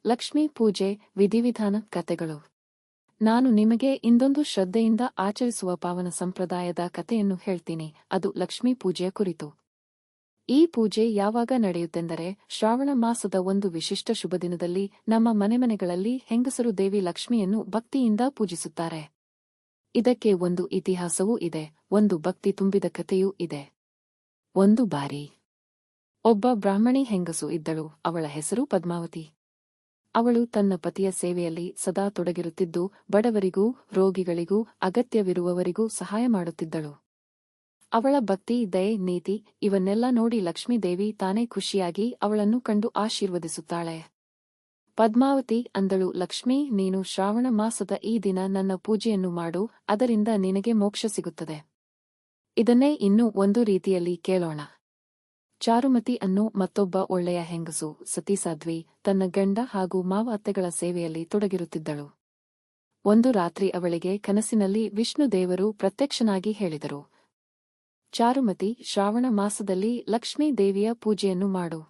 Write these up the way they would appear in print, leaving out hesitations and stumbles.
ಲಕ್ಷ್ಮೀ ಪೂಜೆ ವಿಧಿವಿಧಾನ ಕಥೆಗಳು. ನಾನು ನಿಮಗೆ ಇಂದೊಂದು ಶ್ರದ್ಧೆಯಿಂದ ಆಚರಿಸುವ ಪಾವನ ಸಂಪ್ರದಾಯದ ಕಥೆಯನ್ನು ಹೇಳ್ತೀನಿ. ಅದು ಲಕ್ಷ್ಮೀ ಪೂಜೆಯ ಕುರಿತು. ಈ ಪೂಜೆ ಯಾವಾಗ ನಡೆಯುತ್ತೆಂದರೆ ಶ್ರಾವಣ ಮಾಸದ ಒಂದು ವಿಶಿಷ್ಟ ಶುಭದಿನದಲ್ಲಿ ನಮ್ಮ ಮನೆಗಳಲ್ಲಿ ಹೆಂಗಸರು ದೇವಿ ಲಕ್ಷ್ಮಿಯನ್ನು ಭಕ್ತಿಯಿಂದ ಪೂಜಿಸುತ್ತಾರೆ. ಇದಕ್ಕೆ ಒಂದು ಇತಿಹಾಸವೂ ಇದೆ, ಒಂದು ಭಕ್ತಿ ತುಂಬಿದ ಕಥೆಯೂ ಇದೆ. ಒಂದು ಬಾರಿ ಒಬ್ಬ ಬ್ರಾಹ್ಮಣಿ ಹೆಂಗಸು ಇದ್ದಳು. ಅವಳ ಹೆಸರು ಪದ್ಮಾವತಿ. ಅವಳು ತನ್ನ ಪತಿಯ ಸೇವೆಯಲ್ಲಿ ಸದಾ ತೊಡಗಿರುತ್ತಿದ್ದು ಬಡವರಿಗೂ ರೋಗಿಗಳಿಗೂ ಅಗತ್ಯವಿರುವವರಿಗೂ ಸಹಾಯ ಮಾಡುತ್ತಿದ್ದಳು. ಅವಳ ಭಕ್ತಿ, ದಯೆ, ನೀತಿ ಇವನ್ನೆಲ್ಲ ನೋಡಿ ಲಕ್ಷ್ಮೀದೇವಿ ತಾನೇ ಖುಷಿಯಾಗಿ ಅವಳನ್ನು ಕಂಡು ಆಶೀರ್ವದಿಸುತ್ತಾಳೆ. ಪದ್ಮಾವತಿ ಅಂದಳು, ಲಕ್ಷ್ಮೀ, ನೀನು ಶ್ರಾವಣ ಮಾಸದ ಈ ದಿನ ನನ್ನ ಪೂಜೆಯನ್ನು ಮಾಡು, ಅದರಿಂದ ನಿನಗೆ ಮೋಕ್ಷ ಸಿಗುತ್ತದೆ. ಇದನ್ನೇ ಇನ್ನೂ ಒಂದು ರೀತಿಯಲ್ಲಿ ಕೇಳೋಣ. ಚಾರುಮತಿ ಅನ್ನೋ ಮತ್ತೊಬ್ಬ ಒಳ್ಳೆಯ ಹೆಂಗಸು, ಸತೀಸಾಧ್ವಿ, ತನ್ನ ಗಂಡ ಹಾಗೂ ಮಾವ ಅತ್ತೆಗಳ ಸೇವೆಯಲ್ಲಿ ತೊಡಗಿರುತ್ತಿದ್ದಳು. ಒಂದು ರಾತ್ರಿ ಅವಳಿಗೆ ಕನಸಿನಲ್ಲಿ ವಿಷ್ಣು ದೇವರು ಪ್ರತ್ಯಕ್ಷನಾಗಿ ಹೇಳಿದರು, ಚಾರುಮತಿ, ಶ್ರಾವಣ ಮಾಸದಲ್ಲಿ ಲಕ್ಷ್ಮೀ ದೇವಿಯ ಪೂಜೆಯನ್ನು ಮಾಡು.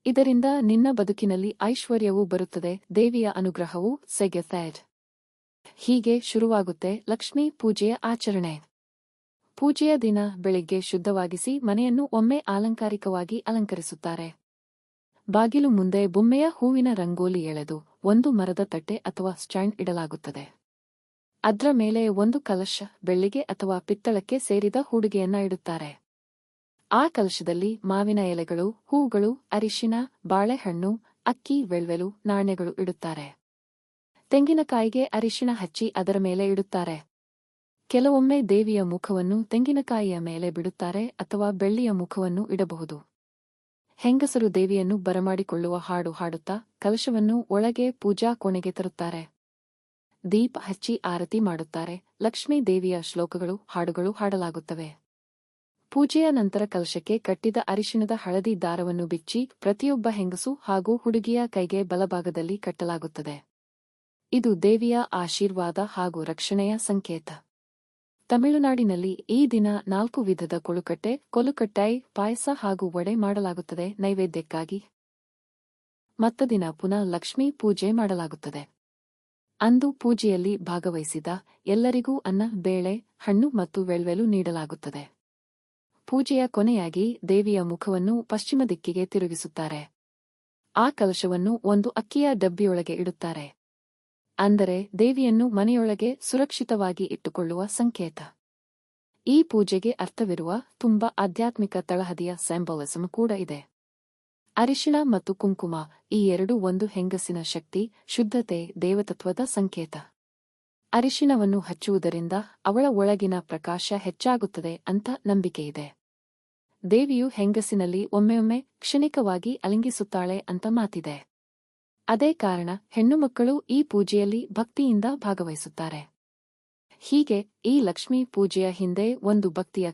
ಇದರಿಂದ ನಿನ್ನ ಬದುಕಿನಲ್ಲಿ ಐಶ್ವರ್ಯವೂ ಬರುತ್ತದೆ, ದೇವಿಯ ಅನುಗ್ರಹವೂ ಸಿಗುತ್ತದೆ. ಹೀಗೆ ಶುರುವಾಗುತ್ತೆ ಲಕ್ಷ್ಮೀ ಪೂಜೆಯ ಆಚರಣೆ. ಪೂಜೆಯ ದಿನ ಬೆಳಿಗ್ಗೆ ಶುದ್ಧವಾಗಿಸಿ ಮನೆಯನ್ನು ಒಮ್ಮೆ ಅಲಂಕಾರಿಕವಾಗಿ ಅಲಂಕರಿಸುತ್ತಾರೆ. ಬಾಗಿಲು ಮುಂದೆ ಬೊಮ್ಮೆಯ ಹೂವಿನ ರಂಗೋಲಿ ಎಳೆದು ಒಂದು ಮರದ ತಟ್ಟೆ ಅಥವಾ ಸ್ಟ್ಯಾಂಡ್ ಇಡಲಾಗುತ್ತದೆ. ಅದ್ರ ಮೇಲೆ ಒಂದು ಕಲಶ, ಬೆಳ್ಳಿಗೆ ಅಥವಾ ಪಿತ್ತಳಕ್ಕೆ ಸೇರಿದ ಹೂಡಿಗೆಯನ್ನ ಇಡುತ್ತಾರೆ. ಆ ಕಲಶದಲ್ಲಿ ಮಾವಿನ ಎಲೆಗಳು, ಹೂಗಳು, ಅರಿಶಿನ, ಬಾಳೆಹಣ್ಣು, ಅಕ್ಕಿ, ವೆಳ್ವೆಲು, ನಾಣ್ಯಗಳು ಇಡುತ್ತಾರೆ. ತೆಂಗಿನಕಾಯಿಗೆ ಅರಿಶಿಣ ಹಚ್ಚಿ ಅದರ ಮೇಲೆ ಇಡುತ್ತಾರೆ. ಕೆಲವೊಮ್ಮೆ ದೇವಿಯ ಮುಖವನ್ನು ತೆಂಗಿನಕಾಯಿಯ ಮೇಲೆ ಬಿಡುತ್ತಾರೆ ಅಥವಾ ಬೆಳ್ಳಿಯ ಮುಖವನ್ನು ಇಡಬಹುದು. ಹೆಂಗಸರು ದೇವಿಯನ್ನು ಬರಮಾಡಿಕೊಳ್ಳುವ ಹಾಡು ಹಾಡುತ್ತಾ ಕಲಶವನ್ನು ಒಳಗೆ ಪೂಜಾ ಕೋಣೆಗೆ ತರುತ್ತಾರೆ. ದೀಪ ಹಚ್ಚಿ ಆರತಿ ಮಾಡುತ್ತಾರೆ. ಲಕ್ಷ್ಮೀ ದೇವಿಯ ಶ್ಲೋಕಗಳು, ಹಾಡುಗಳು ಹಾಡಲಾಗುತ್ತವೆ. ಪೂಜೆಯ ನಂತರ ಕಲಶಕ್ಕೆ ಕಟ್ಟಿದ ಅರಿಶಿಣದ ಹಳದಿ ದಾರವನ್ನು ಬಿಚ್ಚಿ ಪ್ರತಿಯೊಬ್ಬ ಹೆಂಗಸು ಹಾಗೂ ಹುಡುಗಿಯ ಕೈಗೆ ಬಲಭಾಗದಲ್ಲಿ ಕಟ್ಟಲಾಗುತ್ತದೆ. ಇದು ದೇವಿಯ ಆಶೀರ್ವಾದ ಹಾಗೂ ರಕ್ಷಣೆಯ ಸಂಕೇತ. ತಮಿಳುನಾಡಿನಲ್ಲಿ ಈ ದಿನ 4 ವಿಧದ ಕೊಲುಕಟ್ಟೈ, ಪಾಯಸ ಹಾಗೂ ವಡೆ ಮಾಡಲಾಗುತ್ತದೆ ನೈವೇದ್ಯಕ್ಕಾಗಿ. ಮತ್ತದಿನ ಪುನಃ ಲಕ್ಷ್ಮೀ ಪೂಜೆ ಮಾಡಲಾಗುತ್ತದೆ. ಅಂದು ಪೂಜೆಯಲ್ಲಿ ಭಾಗವಹಿಸಿದ ಎಲ್ಲರಿಗೂ ಅನ್ನ, ಬೇಳೆ, ಹಣ್ಣು ಮತ್ತು ವೆಳ್ವೆಲು ನೀಡಲಾಗುತ್ತದೆ. ಪೂಜೆಯ ಕೊನೆಯಾಗಿ ದೇವಿಯ ಮುಖವನ್ನು ಪಶ್ಚಿಮ ದಿಕ್ಕಿಗೆ ತಿರುಗಿಸುತ್ತಾರೆ. ಆ ಕಲಶವನ್ನು ಒಂದು ಅಕ್ಕಿಯ ಡಬ್ಬಿಯೊಳಗೆ ಇಡುತ್ತಾರೆ. ಅಂದರೆ ದೇವಿಯನ್ನು ಮನೆಯೊಳಗೆ ಸುರಕ್ಷಿತವಾಗಿ ಇಟ್ಟುಕೊಳ್ಳುವ ಸಂಕೇತ. ಈ ಪೂಜೆಗೆ ಅರ್ಥವಿರುವ ತುಂಬಾ ಆಧ್ಯಾತ್ಮಿಕ ತಳಹದಿಯ ಸಿಂಬಲಿಸಮ್ ಕೂಡ ಇದೆ. ಅರಿಶಿಣ ಮತ್ತು ಕುಂಕುಮ ಈ ಎರಡೂ ಒಂದು ಹೆಂಗಸಿನ ಶಕ್ತಿ, ಶುದ್ಧತೆ, ದೇವತತ್ವದ ಸಂಕೇತ. ಅರಿಶಿಣವನ್ನು ಹಚ್ಚುವುದರಿಂದ ಅವಳ ಒಳಗಿನ ಪ್ರಕಾಶ ಹೆಚ್ಚಾಗುತ್ತದೆ ಅಂತ ನಂಬಿಕೆಯಿದೆ. ದೇವಿಯು ಹೆಂಗಸಿನಲ್ಲಿ ಒಮ್ಮೆಯೊಮ್ಮೆ ಕ್ಷಣಿಕವಾಗಿ ಅಲಿಂಗಿಸುತ್ತಾಳೆ ಅಂತ ಮಾತಿದೆ. ಅದೇ ಕಾರಣ ಹೆಣ್ಣುಮಕ್ಕಳು ಈ ಪೂಜೆಯಲ್ಲಿ ಭಕ್ತಿಯಿಂದ ಭಾಗವಹಿಸುತ್ತಾರೆ. ಹೀಗೆ ಈ ಲಕ್ಷ್ಮೀ ಪೂಜೆಯ ಹಿಂದೆ ಒಂದು ಭಕ್ತಿಯ